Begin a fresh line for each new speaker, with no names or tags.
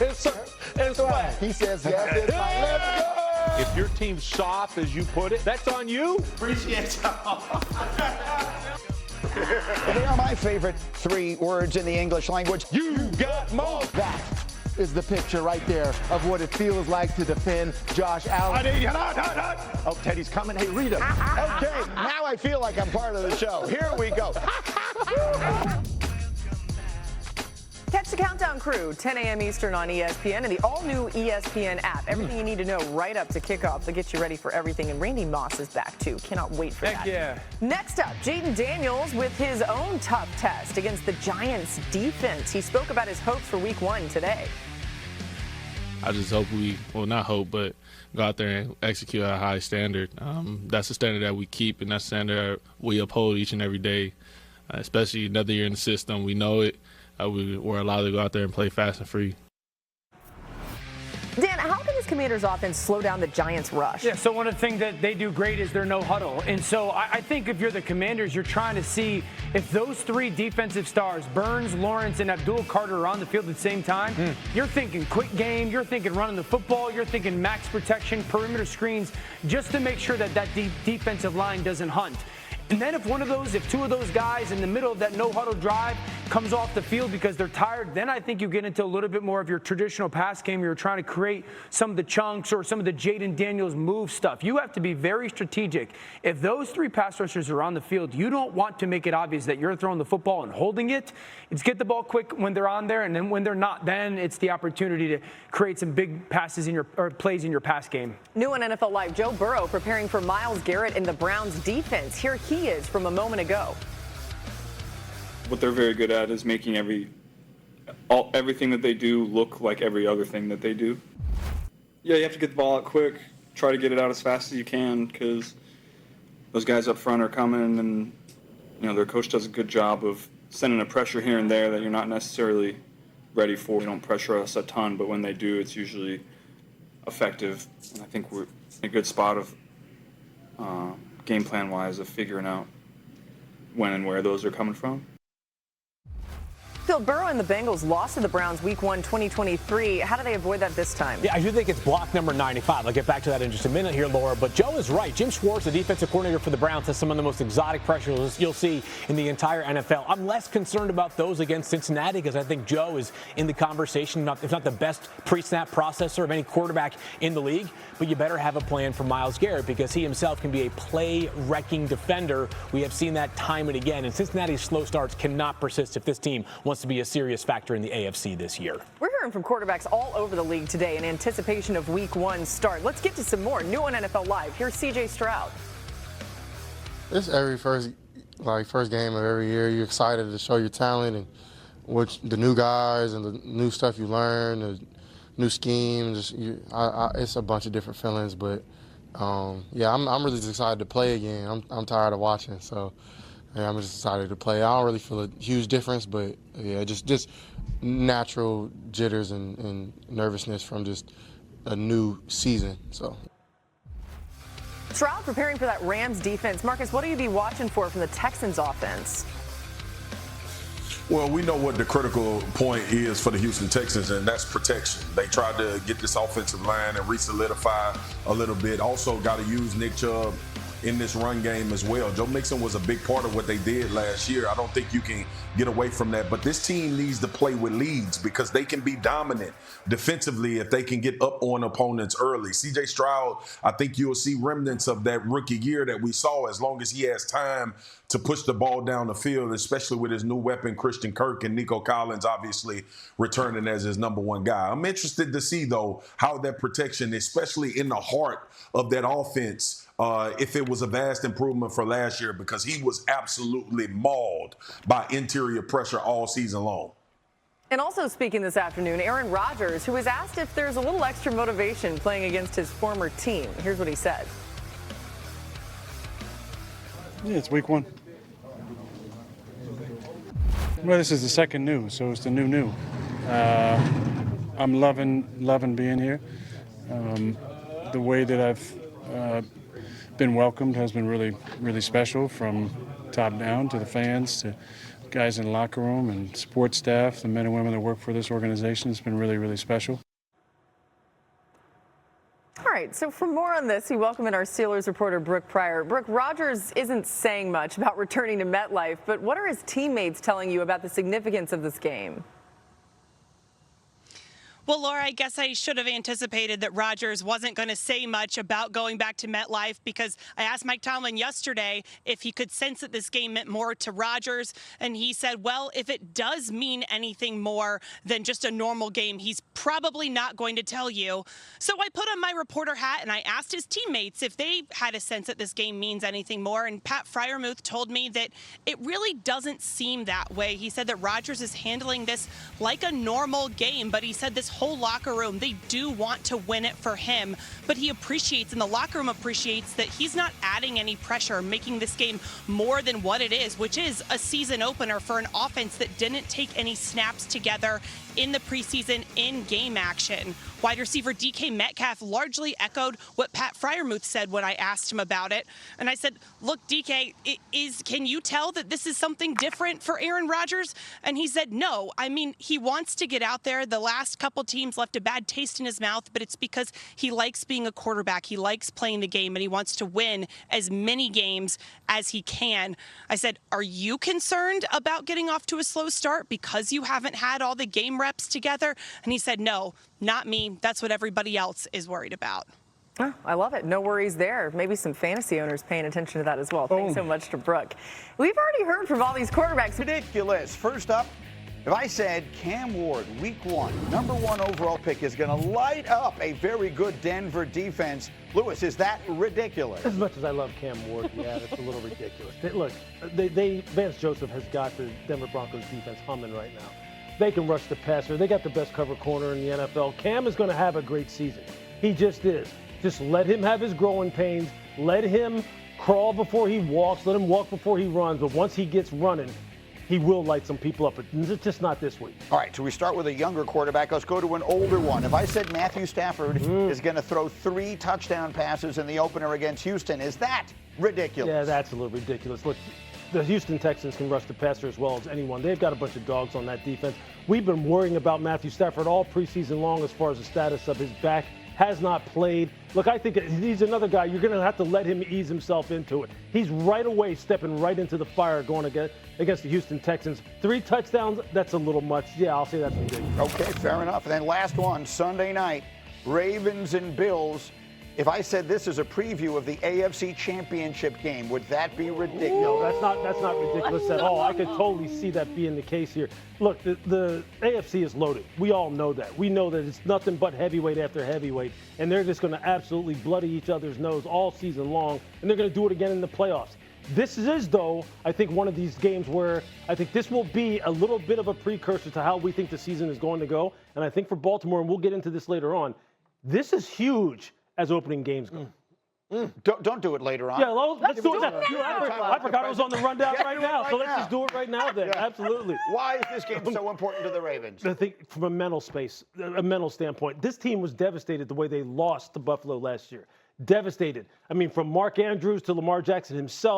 It's swag.
He says, yes, it's right. Let's go.
If your team's soft, as you put it, that's on you.
Appreciate y'all.
They are my favorite 3 words in the English language.
You got more.
That is the picture right there of what it feels like to defend Josh Allen. Oh, Teddy's coming. Hey, read him. Okay, now I feel like I'm part of the show. Here we go.
Catch the Countdown Crew, 10 a.m. Eastern on ESPN and the all-new ESPN app. Everything you need to know right up to kickoff. They'll get you ready for everything. And Randy Moss is back, too. Cannot wait for that.
Yeah.
Next up, Jaden Daniels with his own tough test against the Giants' defense. He spoke about his hopes for Week 1 today.
I just hope not hope, but go out there and execute at a high standard. That's the standard that we keep, and that's the standard we uphold each and every day, especially another year in the system. We know it. We're allowed to go out there and play fast and free.
Dan, how can this Commanders offense slow down the Giants' rush?
Yeah, so one of the things that they do great is their no huddle. And so I think if you're the Commanders, you're trying to see if those 3 defensive stars, Burns, Lawrence, and Abdul Carter, are on the field at the same time. You're thinking quick game, you're thinking running the football, you're thinking max protection, perimeter screens, just to make sure that defensive line doesn't hunt. And then if 2 of those guys in the middle of that no-huddle drive comes off the field because they're tired, then I think you get into a little bit more of your traditional pass game. You're trying to create some of the chunks or some of the Jaden Daniels move stuff. You have to be very strategic. If those 3 pass rushers are on the field, you don't want to make it obvious that you're throwing the football and holding it. It's get the ball quick when they're on there, and then when they're not, then it's the opportunity to create some big passes or plays in your pass game.
New on NFL Live, Joe Burrow preparing for Myles Garrett and the Browns defense. Here he is from a moment ago.
What they're very good at is making everything that they do look like every other thing that they do. Yeah, you have to get the ball out quick, try to get it out as fast as you can, because those guys up front are coming, and their coach does a good job of sending a pressure here and there that you're not necessarily ready for. They don't pressure us a ton, but when they do, it's usually effective. And I think we're in a good spot of game plan wise of figuring out when and where those are coming from.
Phil, Burrow and the Bengals lost to the Browns Week 1, 2023. How do they avoid that this time?
Yeah, I do think it's block number 95. I'll get back to that in just a minute here, Laura. But Joe is right. Jim Schwartz, the defensive coordinator for the Browns, has some of the most exotic pressures you'll see in the entire NFL. I'm less concerned about those against Cincinnati because I think Joe is in the conversation, if not the best pre-snap processor of any quarterback in the league. But you better have a plan for Myles Garrett because he himself can be a play-wrecking defender. We have seen that time and again. And Cincinnati's slow starts cannot persist if this team wants to be a serious factor in the AFC this year.
We're hearing from quarterbacks all over the league today in anticipation of Week 1 start. Let's get to some more new on NFL Live. Here's CJ Stroud.
It's every first game of every year. You're excited to show your talent and the new guys and the new stuff you learn, the new schemes. It's a bunch of different feelings, but yeah, I'm really just excited to play again. I'm tired of watching, so. Yeah, I'm just excited to play. I don't really feel a huge difference, but yeah, just natural jitters and nervousness from just a new season. So.
Stroud preparing for that Rams defense. Marcus, what do you be watching for from the Texans offense?
Well, we know what the critical point is for the Houston Texans, and that's protection. They tried to get this offensive line and re-solidify a little bit. Also got to use Nick Chubb in this run game as well. Joe Mixon was a big part of what they did last year. I don't think you can get away from that. But this team needs to play with leads because they can be dominant defensively if they can get up on opponents early. C.J. Stroud, I think you'll see remnants of that rookie year that we saw as long as he has time to push the ball down the field, especially with his new weapon, Christian Kirk, and Nico Collins obviously returning as his number 1 guy. I'm interested to see, though, how that protection, especially in the heart of that offense, if it was a vast improvement for last year, because he was absolutely mauled by interior pressure all season long.
And also speaking this afternoon, Aaron Rodgers, who was asked if there's a little extra motivation playing against his former team. Here's what he said.
Yeah, it's Week 1. Well, this is the second new, so it's the new. I'm loving being here. The way that I've been welcomed has been really, really special, from top down to the fans to guys in the locker room and support staff, the men and women that work for this organization. It's been really, really special.
All right, so for more on this, we welcome in our Steelers reporter, Brooke Pryor. Brooke, Rodgers isn't saying much about returning to MetLife, but what are his teammates telling you about the significance of this game?
Well, Laura, I guess I should have anticipated that Rodgers wasn't going to say much about going back to MetLife, because I asked Mike Tomlin yesterday if he could sense that this game meant more to Rodgers, and he said, well, if it does mean anything more than just a normal game, he's probably not going to tell you. So I put on my reporter hat and I asked his teammates if they had a sense that this game means anything more, and Pat Freiermuth told me that it really doesn't seem that way. He said that Rodgers is handling this like a normal game, but he said this whole locker room, they do want to win it for him, but he appreciates, and the locker room appreciates, that he's not adding any pressure, making this game more than what it is, which is a season opener for an offense that didn't take any snaps together in the preseason in game action. Wide receiver DK Metcalf largely echoed what Pat Freiermuth said when I asked him about it. And I said, look, DK, can you tell that this is something different for Aaron Rodgers? And he said, no. I mean, he wants to get out there. The last couple teams left a bad taste in his mouth, but it's because he likes being a quarterback. He likes playing the game, and he wants to win as many games as he can. I said, are you concerned about getting off to a slow start because you haven't had all the game reps together? And he said, no, not me. That's what everybody else is worried about.
Oh, I love it. No worries there. Maybe some fantasy owners paying attention to that as well. Thanks so much to Brooke. We've already heard from all these quarterbacks.
Ridiculous. First up, if I said Cam Ward, week 1, #1 overall pick, is going to light up a very good Denver defense. Lewis, is that ridiculous?
As much as I love Cam Ward, yeah, that's a little ridiculous. Look, Vance Joseph has got the Denver Broncos defense humming right now. They can rush the passer. They got the best cover corner in the NFL. Cam is going to have a great season. He just is. Just let him have his growing pains. Let him crawl before he walks. Let him walk before he runs. But once he gets running, he will light some people up. It's just not this week.
All right, so we start with a younger quarterback. Let's go to an older one. If I said Matthew Stafford is going to throw 3 touchdown passes in the opener against Houston, is that ridiculous?
Yeah, that's a little ridiculous. Look, the Houston Texans can rush the passer as well as anyone. They've got a bunch of dogs on that defense. We've been worrying about Matthew Stafford all preseason long as far as the status of his back. Has not played. Look, I think he's another guy. You're going to have to let him ease himself into it. He's right away stepping right into the fire going against the Houston Texans. 3 touchdowns, that's a little much. Yeah, I'll say that's ridiculous.
Okay, fair enough. And then last one, Sunday night, Ravens and Bills. If I said this is a preview of the AFC Championship game, would that be ridiculous?
That's not ridiculous at all. I could totally see that being the case here. Look, the AFC is loaded. We all know that. We know that it's nothing but heavyweight after heavyweight, and they're just going to absolutely bloody each other's nose all season long, and they're going to do it again in the playoffs. This is, though, I think one of these games where I think this will be a little bit of a precursor to how we think the season is going to go, and I think for Baltimore, and we'll get into this later on, this is huge as opening games go.
Don't do it later on.
Yeah, let's do it now. I forgot it was on the rundown right now, so let's just do it right now then. Yeah. Absolutely.
Why is this game so important to the Ravens?
I think from a mental standpoint, this team was devastated the way they lost to Buffalo last year. Devastated. I mean, from Mark Andrews to Lamar Jackson himself.